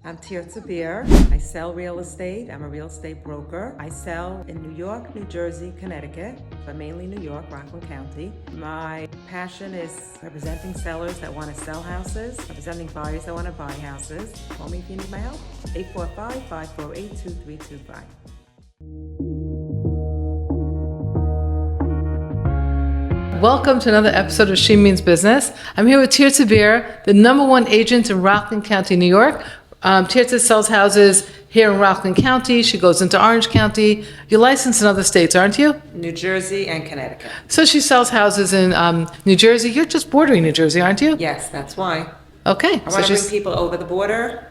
I'm Tirtza Beer. I sell real estate. I'm a real estate broker. I sell in New York, New Jersey, Connecticut, but mainly New York, Rockland County. My passion is representing sellers that want to sell houses, representing buyers that want to buy houses. Call me if you need my help. 845-548-2325. Welcome to another episode of She Means Business. I'm here with Tirtza Beer, the #1 agent in Rockland County, New York. Tirtza sells houses here in Rockland County. She goes into Orange County. You're licensed in other states, aren't you? New Jersey and Connecticut. So she sells houses in New Jersey. You're just bordering New Jersey, aren't you? Yes, that's why. Okay. I want to bring people over the border.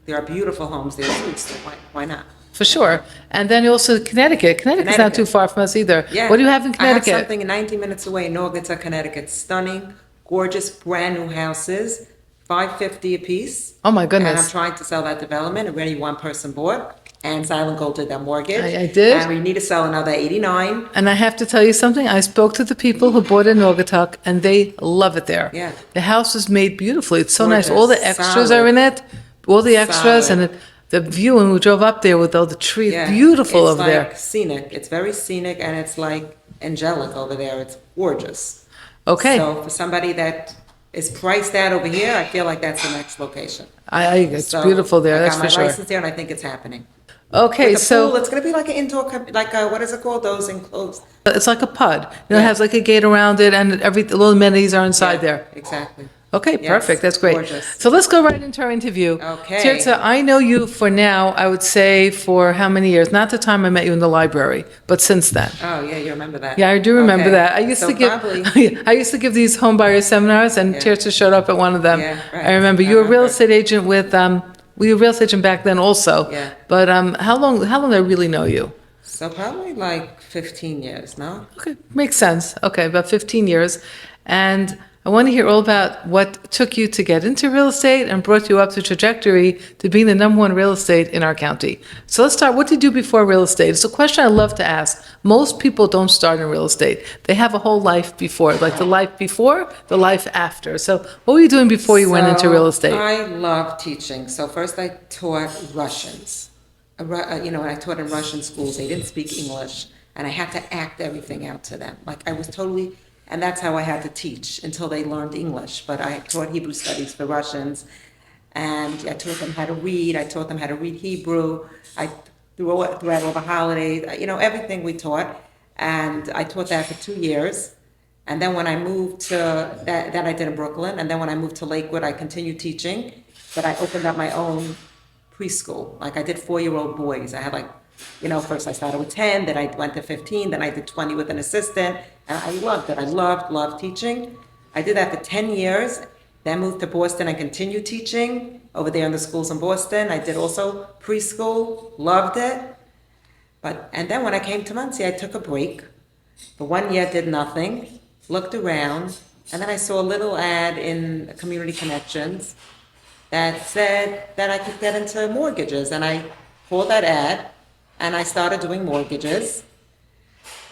There are beautiful homes there too, so why not? For sure. And then also Connecticut. Connecticut's not too far from us either. Yeah. What do you have in Connecticut? I have something 90 minutes away in Norgata, Connecticut. Stunning, gorgeous, brand new houses, $550 a piece. Oh my goodness. And I'm trying to sell that development. Already one person bought, and Zeilingold did that mortgage. I did. And we need to sell another 89. And I have to tell you something. I spoke to the people who bought in Naugatuck, and they love it there. Yeah. The house is made beautifully. It's so Gorgeous, nice. All the extras solid. are in it. All the extras Solid. and the view. And we drove up there with all the trees. Yeah. Beautiful it's over like there. Scenic. It's very scenic, and it's like angelic over there. It's gorgeous. Okay. So for somebody that is priced out over here, I feel like that's the next location. It's So beautiful there. I That's got for my sure. license there, and I think it's happening. Okay, With the so pool, it's going to be like an indoor, what is it called? Those enclosed. it's like a PUD. It Yeah. has like a gate around it, and the little amenities are inside Yeah, there. Exactly. Okay, Yes, perfect. That's great. gorgeous. So let's go right into our interview. Okay. Tirtza, I know you for now, I would say for how many years? Not the time I met you in the library, but since then. Oh, yeah, you remember that. Yeah, I do remember Okay. that. I used So to give probably- I used to give these home buyer seminars, and Yeah. Tirtza showed up at one of them. Yeah, right. I remember you I were a real remember. estate agent with were you a real estate agent back then also? Yeah. But how long did I really know you? So probably like 15 years, no? Okay, makes sense. Okay, about 15 years. And I want to hear all about what took you to get into real estate and brought you up the trajectory to being the #1 real estate in our county. So let's start. What did you do before real estate? It's a question I love to ask. Most people don't start in real estate. They have a whole life before, like the life before, the life after. So what were you doing before you went into real estate? I love teaching. So first I taught Russians. When I taught in Russian schools, they didn't speak English, and I had to act everything out to them. Like I was totally, and that's how I had to teach until they learned English. But I taught Hebrew studies for Russians, and I taught them how to read. I taught them how to read Hebrew. Throughout all the holidays, everything we taught. And I taught that for 2 years. And then when I moved to, that I did in Brooklyn. And then when I moved to Lakewood, I continued teaching. But I opened up my own preschool. Like I did 4-year-old boys. I had first I started with 10, then I went to 15, then I did 20 with an assistant. And I loved it. I loved teaching. I did that for 10 years. Then moved to Boston and continued teaching over there in the schools in Boston. I did also preschool, loved it. And then when I came to Muncie, I took a break. For 1 year, did nothing, looked around, and then I saw a little ad in Community Connections that said that I could get into mortgages. And I pulled that ad, and I started doing mortgages.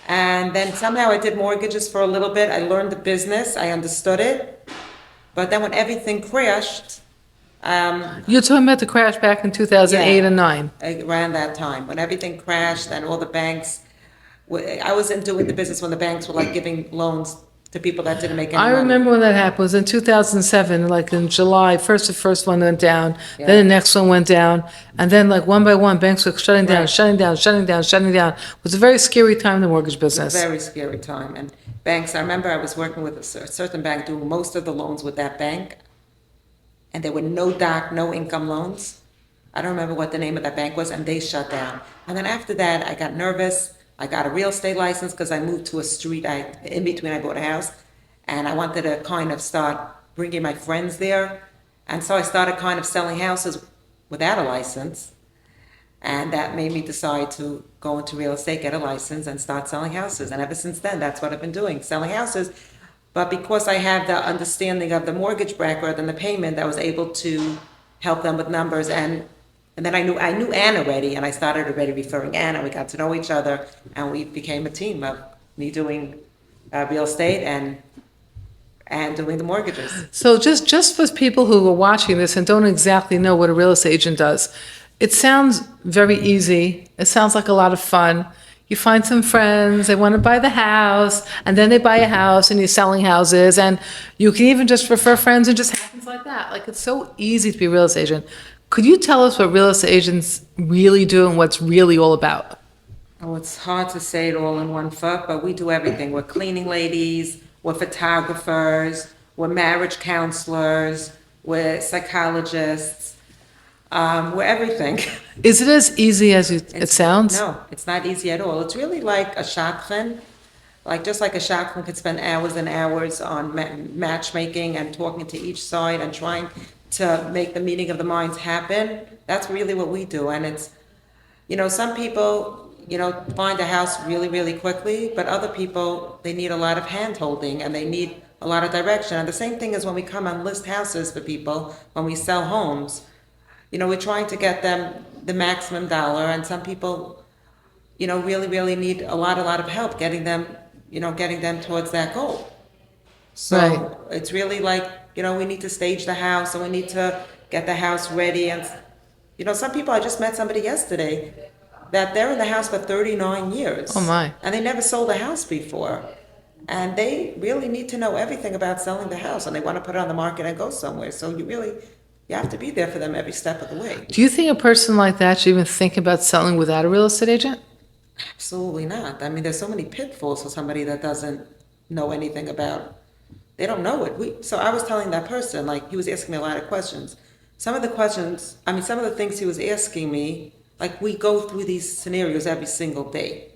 And then somehow I did mortgages for a little bit. I learned the business, I understood it. But then when everything crashed, You're talking about the crash back in 2008 Yeah. and 9. around that time, when everything crashed and all the banks, I wasn't doing the business when the banks were like giving loans to people that didn't make any I money. remember when that happened. It was in 2007, like in July. The first one went down, Yeah. then the next one went down, and then like one by one, banks were shutting down, Right. shutting down, shutting down, shutting down. It was a very scary time in the mortgage business. Very scary time. And banks, I remember I was working with a certain bank, doing most of the loans with that bank, and there were no doc, no income loans. I don't remember what the name of that bank was, and they shut down. And then after that, I got nervous. I got a real estate license because I moved to a street. In between, I bought a house, and I wanted to kind of start bringing my friends there. And so I started kind of selling houses without a license. And that made me decide to go into real estate, get a license, and start selling houses. And ever since then, that's what I've been doing, selling houses. But because I have the understanding of the mortgage bracket and the payment, I was able to help them with numbers. And then I knew Ann already, and I started already referring Ann, and we got to know each other, and we became a team of me doing real estate and and doing the mortgages. So just for people who are watching this and don't exactly know what a real estate agent does, it sounds very easy. It sounds like a lot of fun. You find some friends, they want to buy the house, and then they buy a house and you're selling houses, and you can even just refer friends, and it just happens like that. Like, it's so easy to be a real estate agent. Could you tell us what real estate agents really do and what's really all about? Oh, it's hard to say it all in one foot, but we do everything. We're cleaning ladies, we're photographers, we're marriage counselors, we're psychologists, we're everything. Is it as easy as it sounds? No, it's not easy at all. It's really like a shopman. Like, just like a shopman could spend hours and hours on matchmaking and talking to each side and trying to make the meeting of the minds happen. That's really what we do. And it's, some people, find a house really, really quickly, but other people, they need a lot of hand-holding and they need a lot of direction. And the same thing is when we come and list houses for people, when we sell homes, we're trying to get them the maximum dollar, and some people, really, really need a lot of help getting them towards that goal. So Right. it's really like, we need to stage the house and we need to get the house ready. And, some people, I just met somebody yesterday that they're in the house for 39 years. Oh, my. And they never sold a house before. And they really need to know everything about selling the house, and they want to put it on the market and go somewhere. So you have to be there for them every step of the way. Do you think a person like that should even think about selling without a real estate agent? Absolutely not. I mean, there's so many pitfalls for somebody that doesn't know anything about, they don't know it. So I was telling that person, like, he was asking me a lot of questions. Some of the things he was asking me, like, we go through these scenarios every single day.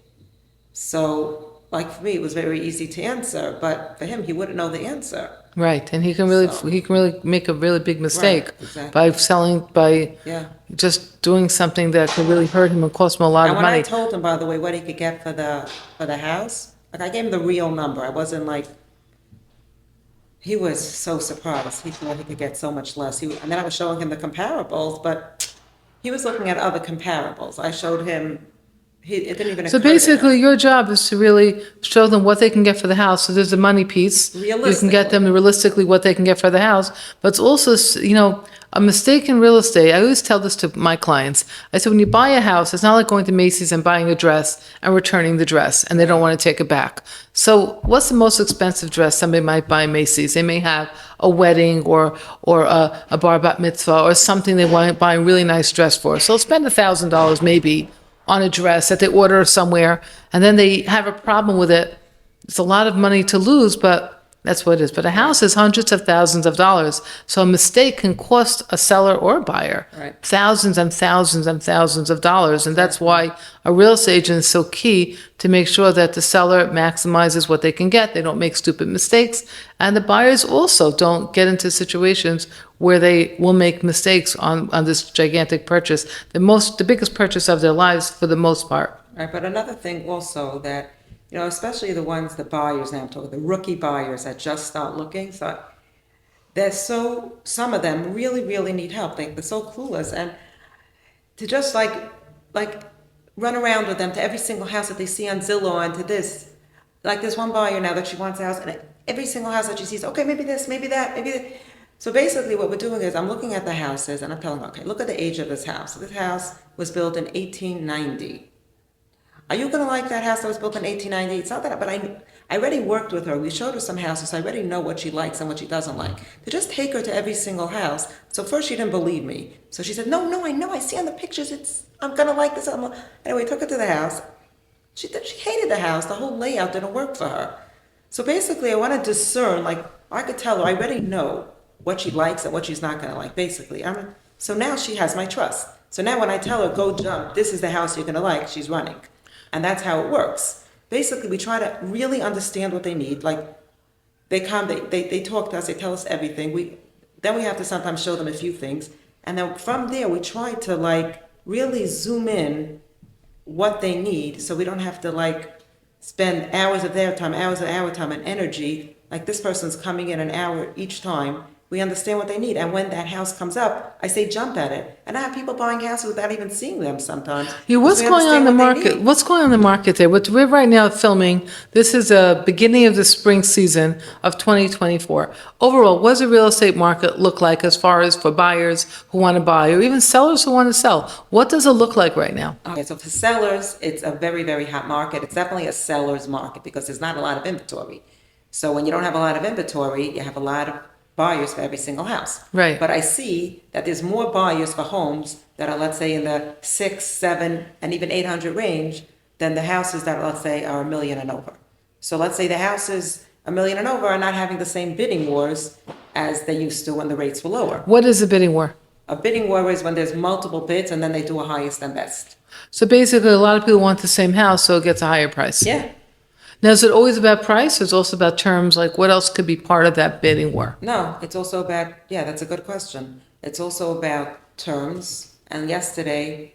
So, like, for me, it was very easy to answer, but for him, he wouldn't know the answer. Right, and he can really make a really big mistake exactly. by Yeah. just doing something that could really hurt him and cost him a lot And of when I money. told him, by the way, what he could get for the house, like, I gave him the real number. I wasn't like, he was so surprised. He thought he could get so much less. And then I was showing him the comparables, but he was looking at other comparables. I showed him, it didn't even So occur to him. basically, your job is to really show them what they can get for the house. So there's the money piece. You can get them realistically what they can get for the house. But it's also, a mistake in real estate. I always tell this to my clients. I said, when you buy a house, it's not like going to Macy's and buying a dress and returning the dress, and they don't want to take it back. So what's the most expensive dress somebody might buy in Macy's? They may have a wedding or a bar bat mitzvah or something they want to buy a really nice dress for. So they'll spend $1,000 maybe on a dress that they order somewhere, and then they have a problem with it. It's a lot of money to lose, but that's what it is. But a house is hundreds of thousands of dollars. So a mistake can cost a seller or a buyer thousands and thousands and thousands of dollars. And that's why a real estate agent is so key to make sure that the seller maximizes what they can get. They don't make stupid mistakes. And the buyers also don't get into situations where they will make mistakes on this gigantic purchase, the biggest purchase of their lives for the most part. Right, but another thing also that, especially the buyers now, I'm talking the rookie buyers that just start looking, so some of them really, really need help. They're so clueless, and to just like run around with them to every single house that they see on Zillow and to this. Like, there's one buyer now that she wants a house, and every single house that she sees, okay, maybe this, maybe that, maybe that. So basically what we're doing is I'm looking at the houses and I'm telling her, okay, look at the age of this house. This house was built in 1890. Are you going to like that house that was built in 1890? It's not that, but I already worked with her. We showed her some houses, so I already know what she likes and what she doesn't like. To just take her to every single house. So first she didn't believe me. So she said, no, I know, I see on the pictures, I'm going to like this. Anyway, took her to the house. She hated the house. The whole layout didn't work for her. So basically I want to discern, like, I could tell her, I already know what she likes and what she's not going to like, basically. So now she has my trust. So now when I tell her, go jump, this is the house you're going to like, she's running. And that's how it works. Basically, we try to really understand what they need. Like, they come, they talk to us, they tell us everything. Then we have to sometimes show them a few things. And then from there, we try to, like, really zoom in what they need so we don't have to, like, spend hours of their time, hours of our time and energy. Like, this person's coming in an hour each time, We understand what they need. And when that house comes up, I say jump at it. And I have people buying houses without even seeing them sometimes. Yeah, what's because we going on in understand the what they market? need. What's going on in the market there? We're right now filming. This is a beginning of the spring season of 2024. Overall, what does the real estate market look like as far as for buyers who want to buy or even sellers who want to sell? What does it look like right now? Okay, so for sellers, it's a very, very hot market. It's definitely a seller's market because there's not a lot of inventory. So when you don't have a lot of inventory, you have a lot of buyers for every single house. Right. But I see that there's more buyers for homes that are, let's say, in the 6, 7, and even 800 range than the houses that, let's say, are a million and over. So let's say the houses a million and over are not having the same bidding wars as they used to when the rates were lower. What is the bidding war? A bidding war is when there's multiple bids and then they do a highest and best. So basically, a lot of people want the same house, so it gets a higher price. Yeah. Now, is it always about price, or is it also about terms? Like, what else could be part of that bidding war? No, it's also about, yeah, that's a good question. It's also about terms. And yesterday,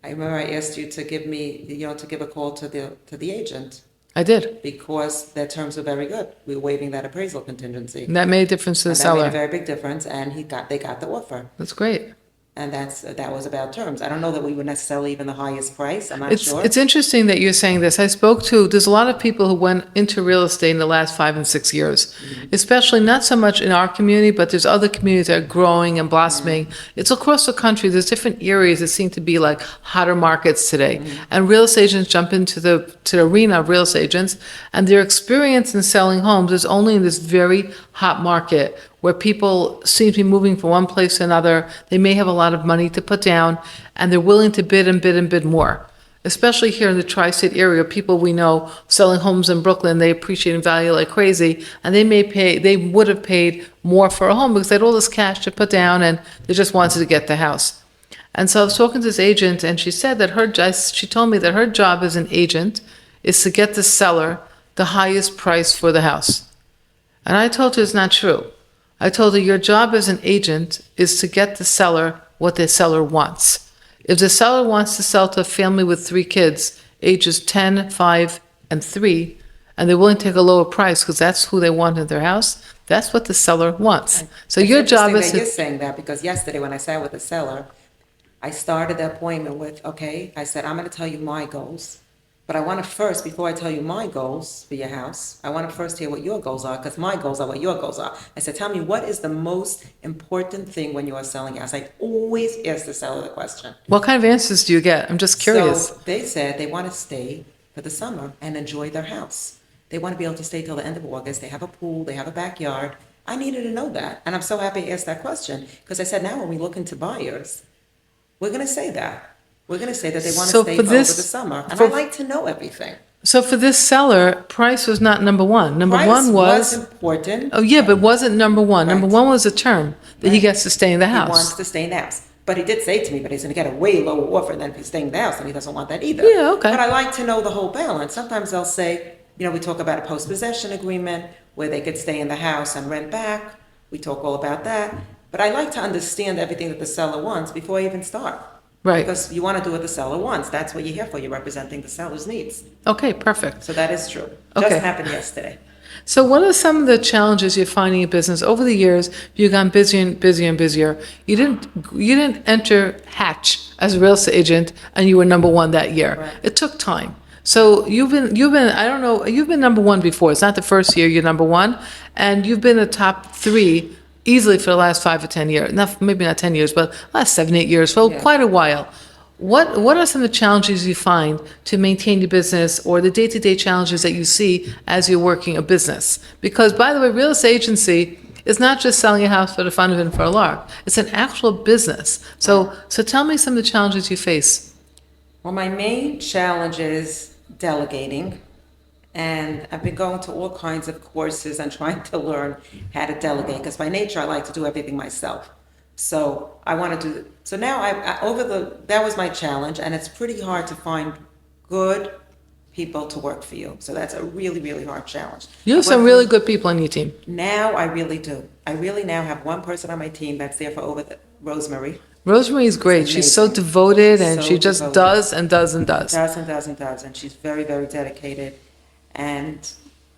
I remember I asked you to give me, to give a call to the agent I did. because their terms were very good. We were waiving that appraisal contingency. And that made a difference to the And that made a seller. very big difference, and they got the offer. That's great. And that was about terms. I don't know that we were necessarily even the highest price. I'm not sure. It's interesting that you're saying this. There's a lot of people who went into real estate in the last 5 and 6 years, especially not so much in our community, but there's other communities that are growing and blossoming. It's across the country. There's different areas that seem to be like hotter markets today. And real estate agents jump into the arena of real estate agents, and their experience in selling homes is only in this very hot market where people seem to be moving from one place to another. They may have a lot of money to put down, and they're willing to bid and bid and bid more. Especially here in the tri-state area, people we know selling homes in Brooklyn, they appreciate in value like crazy, and they would have paid more for a home because they had all this cash to put down, and they just wanted to get the house. And so I was talking to this agent, and she said that she told me that her job as an agent is to get the seller the highest price for the house. And I told her it's not true. I told her your job as an agent is to get the seller what the seller wants. If the seller wants to sell to a family with 3 kids, ages 10, 5, and 3, and they're willing to take a lower price because that's who they want in their house, that's what the seller wants. So It's your job is interesting that you're saying that because yesterday when I sat with the seller, I started the appointment with, okay, I said, I'm going to tell you my goals. But I want to first, before I tell you my goals for your house, I want to first hear what your goals are, because my goals are what your goals are. I said, tell me, what is the most important thing when you are selling a house? I always ask the seller the question. What kind of answers do you get? I'm just curious. So they said they want to stay for the summer and enjoy their house. They want to be able to stay till the end of August. They have a pool, they have a backyard. I needed to know that. And I'm so happy I asked that question, because I said, now when we look into buyers, we're going to say that. We're going to say that they want to So stay for over the this- summer. And for- I like to know everything. So for this seller, price was not number one. Number Price one was, important. oh yeah, but wasn't number one. Number Right. one was a term that he Right. gets to stay in the He house. wants to stay in the house. But he did say to me, but he's going to get a way lower offer than if he's staying in the house, and he doesn't want that either. Yeah, okay. But I like to know the whole balance. Sometimes they'll say, we talk about a post-possession agreement where they could stay in the house and rent back. We talk all about that. But I like to understand everything that the seller wants before I even start. Right. Because you want to do what the seller wants. That's what you're here for. You're representing the seller's needs. Okay, perfect. So that is true. Okay. Just happened yesterday. So what are some of the challenges you're finding in business over the years? You've gone busier and busier and busier. You didn't enter Hatch as a real estate agent, and you were number one that year. Right. It took time. So you've been I don't know, you've been number one before. It's not the first year you're number one, and you've been a top 3 easily for the last 5 or 10 years. Maybe not 10 years, but last 7, 8 years, for Yeah. quite a while. What are some of the challenges you find to maintain your business, or the day-to-day challenges that you see as you're working a business? Because, by the way, real estate agency is not just selling a house for the fun of it and for a lark. It's an actual business. So tell me some of the challenges you face. Well, my main challenge is delegating. And I've been going to all kinds of courses and trying to learn how to delegate, because by nature I like to do everything myself. So I want to do. So now that was my challenge, and it's pretty hard to find good people to work for you. So that's a really, really hard challenge. You have some really good people on your team. Now I really do. I really now have one person on my team that's there for Rosemary. Rosemary is great. She's She's so amazing. devoted, and So she just devoted. does and does and does. Does, and she's very, very dedicated.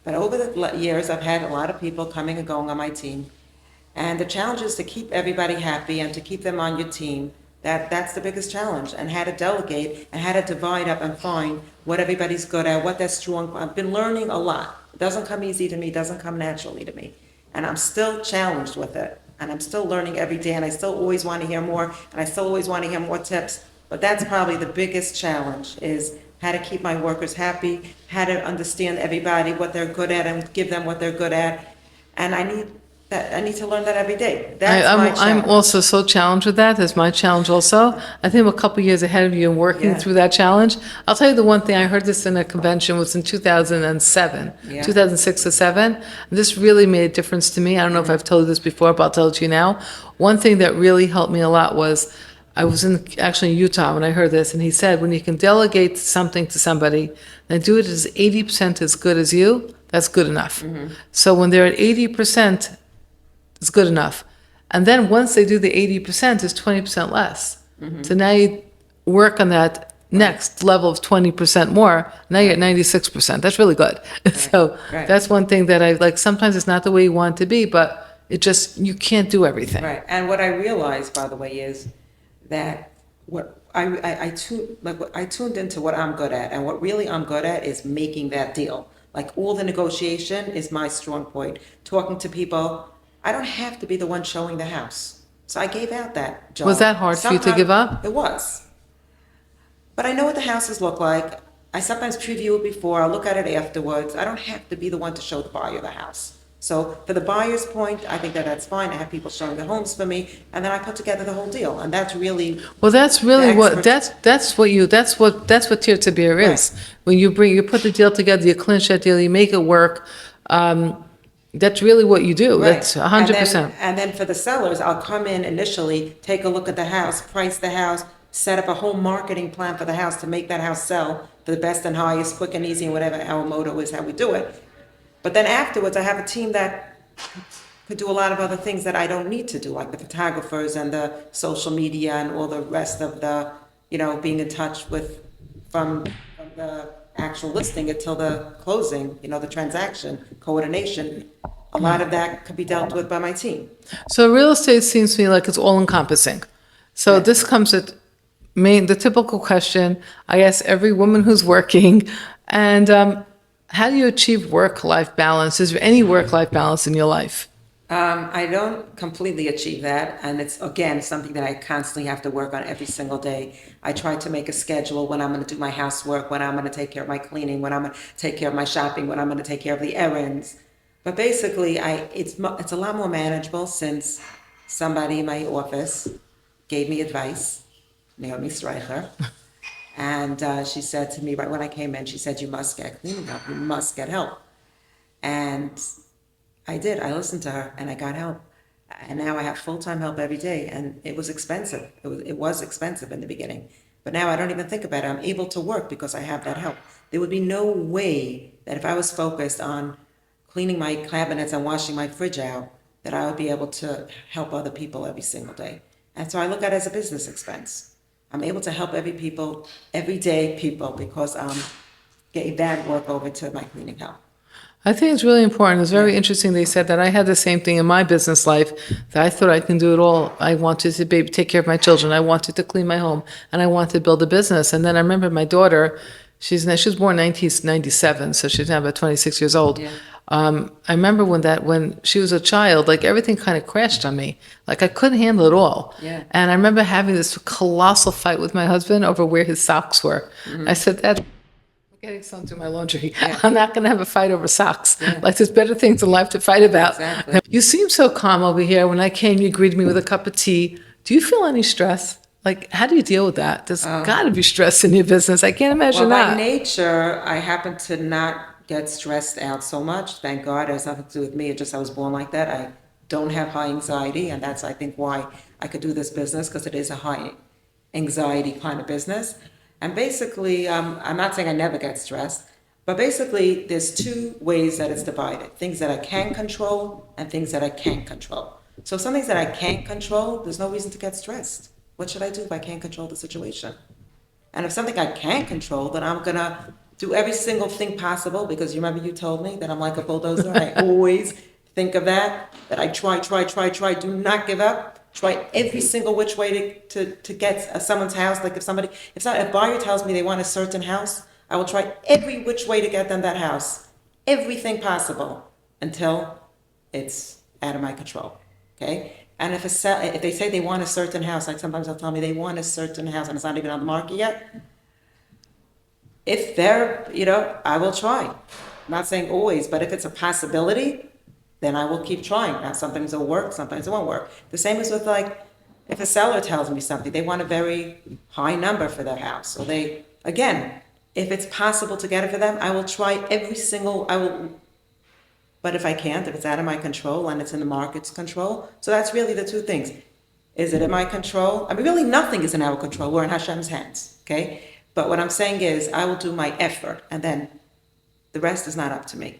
But over the years, I've had a lot of people coming and going on my team. And the challenge is to keep everybody happy and to keep them on your team. That's the biggest challenge, and how to delegate and how to divide up and find what everybody's good at, what they're strong. I've been learning a lot. It doesn't come easy to me, it doesn't come naturally to me. And I'm still challenged with it. And I'm still learning every day, and I still always want to hear more, and I still always want to hear more tips. But that's probably the biggest challenge, is how to keep my workers happy, how to understand everybody, what they're good at, and give them what they're good at. And I need to learn that every day. That's my I'm challenge. also so challenged with that. That's my challenge also. I think I'm a couple years ahead of you in working Yeah. through that challenge. I'll tell you the one thing, I heard this in a convention, was in 2007, Yeah. 2006 or 7. This really made a difference to me. I don't know if I've told you this before, but I'll tell it to you now. One thing that really helped me a lot was, I was actually in Utah when I heard this, and he said, when you can delegate something to somebody and do it as 80% as good as you, that's good enough. So when they're at 80%, it's good enough. And then once they do the 80%, it's 20% less. So now you work on that next level of 20% more. Now you're at 96%. That's really good. So Right. that's one thing that I like. Sometimes it's not the way you want it to be, but it just, you can't do everything. Right, and what I realized, by the way, is that I tuned into what I'm good at, and what really I'm good at is making that deal. Like, all the negotiation is my strong point. Talking to people, I don't have to be the one showing the house. So I gave out that job. Was that hard for you to give up? It was. But I know what the houses look like. I sometimes preview it before, I'll look at it afterwards. I don't have to be the one to show the buyer the house. So for the buyer's point, I think that that's fine. I have people showing the homes for me, and then I put together the whole deal, and that's really, Well, that's really The what, expert- that's what Tirtza Beer is. When you put the deal together, you clinch that deal, you make it work. That's really what you do. right. That's 100%. And then for the sellers, I'll come in initially, take a look at the house, price the house, set up a whole marketing plan for the house to make that house sell for the best and highest, quick and easy, and whatever our motto is, how we do it. But then afterwards, I have a team that could do a lot of other things that I don't need to do, like the photographers and the social media and all the rest of the, being in touch with, from the actual listing until the closing, the transaction, coordination. A lot of that could be dealt with by my team. So real estate seems to me like it's all encompassing. So this comes at the typical question I ask every woman who's working, and how do you achieve work-life balance? Is there any work-life balance in your life? I don't completely achieve that, and it's, again, something that I constantly have to work on every single day. I try to make a schedule when I'm going to do my housework, when I'm going to take care of my cleaning, when I'm going to take care of my shopping, when I'm going to take care of the errands. But basically, it's a lot more manageable since somebody in my office gave me advice, Naomi Streicher, and she said to me right when I came in, she said, "You must get cleaning help. You must get help." And I did. I listened to her, and I got help. And now I have full-time help every day, and it was expensive. It was expensive in the beginning. But now I don't even think about it. I'm able to work because I have that help. There would be no way that if I was focused on cleaning my cabinets and washing my fridge out, that I would be able to help other people every single day. And so I look at it as a business expense. I'm able to help everyday people, because gave that work over to my cleaning help. I think it's really important. It's very interesting they said that. I had the same thing in my business life, that I thought I can do it all. I wanted to take care of my children. I wanted to clean my home, and I wanted to build a business. And then I remember my daughter, she was born in 1997, so she's now about 26 years old. Yeah. I remember when she was a child, like everything kind of crashed on me. Like I couldn't handle it all. Yeah. And I remember having this colossal fight with my husband over where his socks were. I said, "Dad, I'm getting some to my laundry. Yeah. I'm not going to have a fight over socks. Like there's better things in life to fight about." Exactly. You seem so calm over here. When I came, you greeted me with a cup of tea. Do you feel any stress? Like, how do you deal with that? There's got to be stress in your business. I can't imagine Well, by that. nature, I happen to not get stressed out so much. Thank God. It has nothing to do with me. It's just I was born like that. I don't have high anxiety, and that's, I think, why I could do this business, because it is a high anxiety kind of business. And basically, I'm not saying I never get stressed, but basically, there's two ways that it's divided: things that I can control and things that I can't control. So some things that I can't control, there's no reason to get stressed. What should I do if I can't control the situation? And if something I can't control, then I'm gonna do every single thing possible, because you remember you told me that I'm like a bulldozer. I always think of that I try, do not give up. Try every single which way to get someone's house. Like if a buyer tells me they want a certain house, I will try every which way to get them that house. Everything possible until it's out of my control. Okay? And if they say they want a certain house, like sometimes they'll tell me they want a certain house and it's not even on the market yet. If they're, I will try. I'm not saying always, but if it's a possibility, then I will keep trying. Now, sometimes it'll work, sometimes it won't work. The same as with if a seller tells me something, they want a very high number for their house. So again, if it's possible to get it for them, I will try but if I can't, if it's out of my control and it's in the market's control, so that's really the two things. Is it in my control? I mean, really nothing is in our control. We're in Hashem's hands, okay? But what I'm saying is I will do my effort and then the rest is not up to me.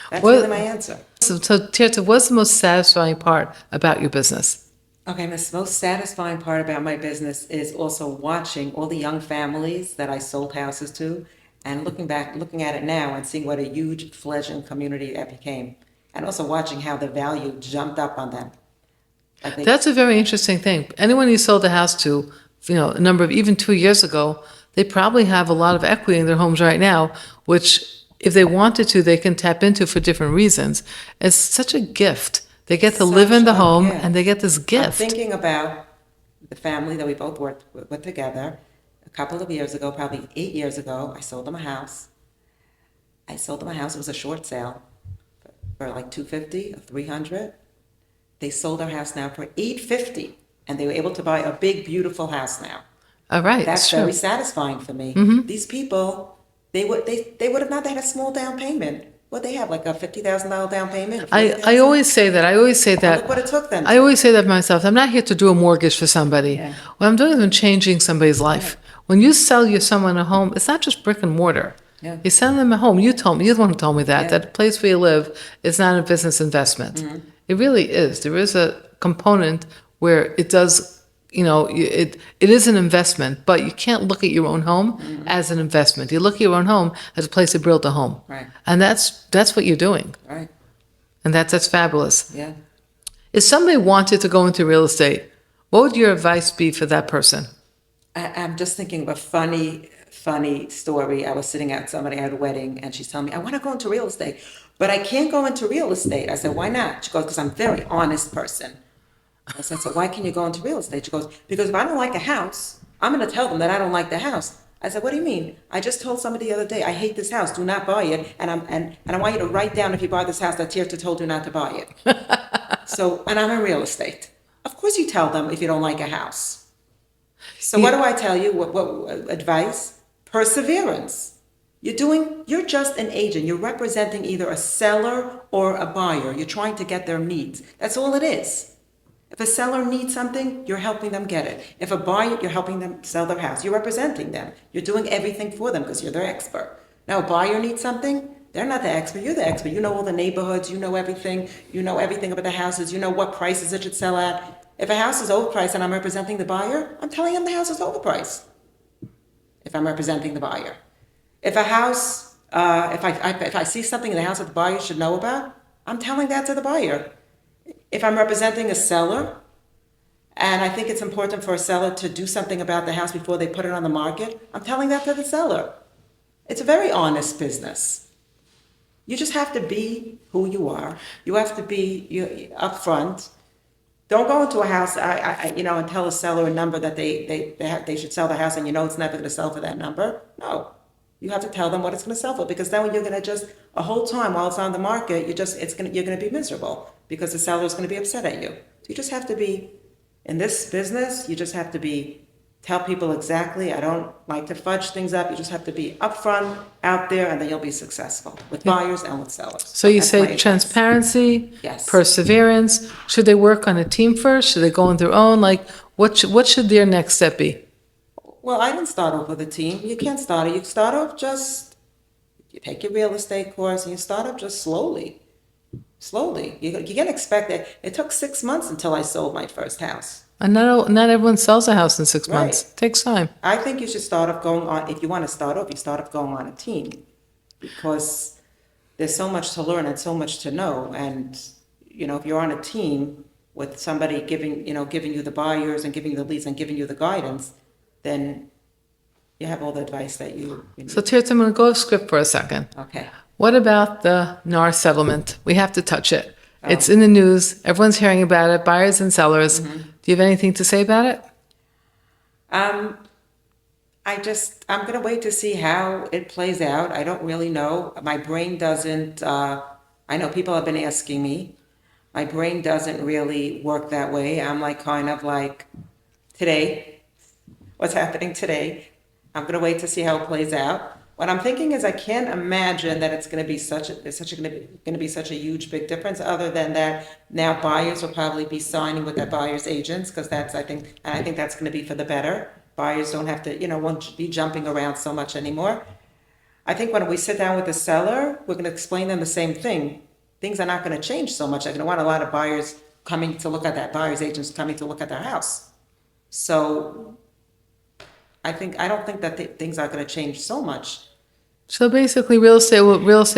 That's really my answer. So Tirtza, what's the most satisfying part about your business? Okay, the most satisfying part about my business is also watching all the young families that I sold houses to and looking at it now and seeing what a huge fledgling community that became. And also watching how the value jumped up on them. That's a very interesting thing. Anyone you sold a house to, a number of even 2 years ago, they probably have a lot of equity in their homes right now, which if they wanted to, they can tap into for different reasons. It's such a gift. They get to live in the home and they get this gift. I'm thinking about the family that we both worked with together. A couple of years ago, probably 8 years ago, I sold them a house. It was a short sale for like $250 or $300. They sold their house now for $850, and they were able to buy a big, beautiful house now. All right, that's true. Very satisfying for me. Mm-hmm. These people, they would have not had a small down payment. What they have, like a $50,000 down payment? I always say that. Look what it took them. I always say that myself. I'm not here to do a mortgage for somebody. Yeah. What I'm doing is I'm changing somebody's life. Yeah. When you sell someone a home, it's not just brick and mortar. Yeah. You sell them a home. You're the one who told me that. Yeah. That place where you live is not a business investment. Mm-hmm. It really is. There is a component where it does. It is an investment, but you can't look at your own home mm-hmm. as an investment. You look at your own home as a place to build a home. Right. And that's what you're doing. Right. And that's fabulous. Yeah. If somebody wanted to go into real estate, what would your advice be for that person? I'm just thinking of a funny story. I was sitting at somebody at a wedding and she's telling me, I want to go into real estate, but I can't go into real estate. I said, why not? She goes, because I'm a very honest person. I said, so why can you go into real estate? She goes, because if I don't like a house, I'm going to tell them that I don't like the house. I said, what do you mean? I just told somebody the other day, I hate this house, do not buy it. And I want you to write down if you buy this house that Tirtza told you not to buy it. And I'm in real estate. Of course you tell them if you don't like a house. So what do I tell you? What advice? Perseverance. You're just an agent. You're representing either a seller or a buyer. You're trying to get their needs. That's all it is. If a seller needs something, you're helping them get it. If a buyer, you're helping them sell their house. You're representing them. You're doing everything for them because you're their expert. Now, a buyer needs something, they're not the expert. You're the expert. You know all the neighborhoods. You know everything. You know everything about the houses. You know what prices it should sell at. If a house is overpriced and I'm representing the buyer, I'm telling him the house is overpriced. If I'm representing the buyer. If a house, if I see something in the house that the buyer should know about, I'm telling that to the buyer. If I'm representing a seller, and I think it's important for a seller to do something about the house before they put it on the market, I'm telling that to the seller. It's a very honest business. You just have to be who you are. You have to be upfront. Don't go into a house, and tell a seller a number that they should sell the house, and it's never going to sell for that number. No, you have to tell them what it's going to sell for, because then you're going to just a whole time while it's on the market, you're going to be miserable because the seller is going to be upset at you. So you just have to be in this business. You just have to tell people exactly. I don't like to fudge things up. You just have to be upfront, out there, and then you'll be successful with buyers and with sellers. So you say transparency, yes. Perseverance. Should they work on a team first? Should they go on their own? Like, what should their next step be? Well, I didn't start off with a team. You can't start it. You start off you take your real estate course and you start off just slowly. Slowly. You can't expect that. It took 6 months until I sold my first house. And not everyone sells a house in 6 months. It takes time. I think you should start off going on, if you want to start off, you start off going on a team. Because there's so much to learn and so much to know. And, if you're on a team with somebody giving you the buyers and giving you the leads and giving you the guidance, then you have all the advice that you need. So Tirtza, I'm going to go off script for a second. Okay. What about the NAR settlement? We have to touch it. Oh. It's in the news. Everyone's hearing about it, buyers and sellers. Do you have anything to say about it? I'm going to wait to see how it plays out. I don't really know. My brain doesn't, I know people have been asking me. My brain doesn't really work that way. I'm kind of like today, what's happening today. I'm going to wait to see how it plays out. What I'm thinking is I can't imagine that it's going to be such a huge, big difference. Other than that, now buyers will probably be signing with their buyers' agents because I think that's going to be for the better. Buyers don't have to, won't be jumping around so much anymore. I think when we sit down with the seller, we're going to explain them the same thing. Things are not going to change so much. They're going to want a lot of buyers coming to look at that, buyers' agents coming to look at their house. So I don't think that things are going to change so much. So basically, real estate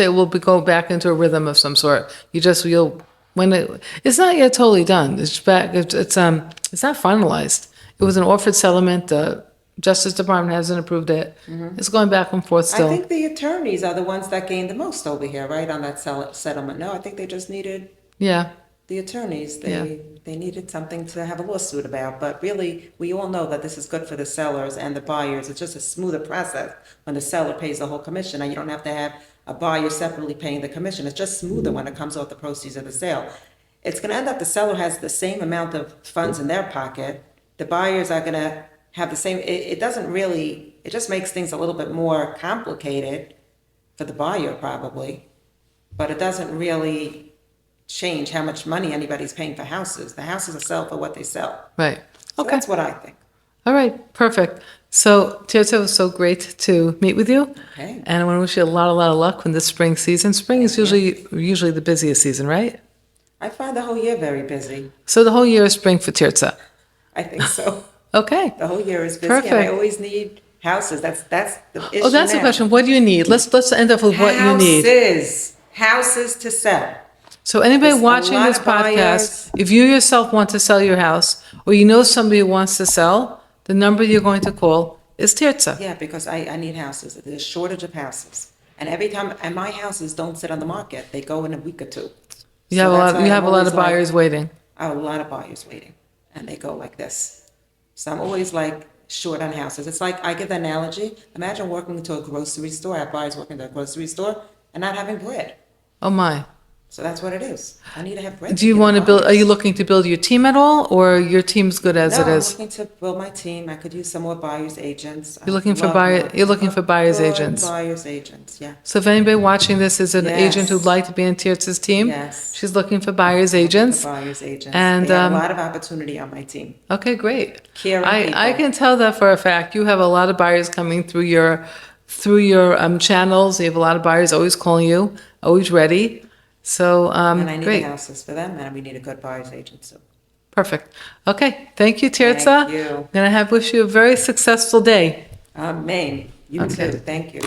will go back into a rhythm of some sort. It's not yet totally done. It's not finalized. It was an offered settlement. The Justice Department hasn't approved it. It's going back and forth still. I think the attorneys are the ones that gained the most over here, right, on that settlement. No, I think they just needed the attorneys. They needed something to have a lawsuit about. But really, we all know that this is good for the sellers and the buyers. It's just a smoother process when the seller pays the whole commission. And you don't have to have a buyer separately paying the commission. It's just smoother when it comes off the proceeds of the sale. It's going to end up the seller has the same amount of funds in their pocket. The buyers are going to have the same. It just makes things a little bit more complicated for the buyer probably. But it doesn't really change how much money anybody's paying for houses. The houses are sell for what they sell. Right. So Okay. that's what I think. All right. Perfect. So, Tirtza, it was so great to meet with you. Okay. And I want to wish you a lot of luck in this spring season. Spring is usually the busiest season, right? I find the whole year very busy. So the whole year is spring for Tirtza. I think so. Okay. The whole year is busy. Perfect. And I always need houses. That's the issue. Oh, that's the now. question. What do you need? Let's end up with what you need. Houses to sell. So anybody There's a watching lot this of podcast, buyers. if you yourself want to sell your house or you know somebody who wants to sell, the number you're going to call is Tirtza. Yeah, because I need houses. There's a shortage of houses. And every time, and my houses don't sit on the market. They go in a week or two. You have a lot of buyers waiting. I have a lot of buyers waiting. And they go like this. So I'm always short on houses. It's I give the analogy. Imagine working into a grocery store. I have buyers working at a grocery store and not having bread. Oh my. So that's what it is. I need to have bread. Do you want to build, are you looking to build your team at all or your team's good as it I'm is? looking to build my team. I could use some more buyers agents. You're looking for buyers agents. Buyers agents, yeah. So if anybody watching this is an Yes. agent who'd like to be in Tirtza's team, Yes. she's looking for buyers agents. Buyers agents. And, They have a lot of opportunity on my team. Okay, great. Caring I people. can tell that for a fact. You have a lot of buyers coming through your channels. You have a lot of buyers always calling you, always ready. So And I need great, houses for them, and we need a good buyer's agent, so. perfect. Okay, thank you, Tirtza. Thank you. And I wish you a very successful day. Amen. You Okay. too. Thank you.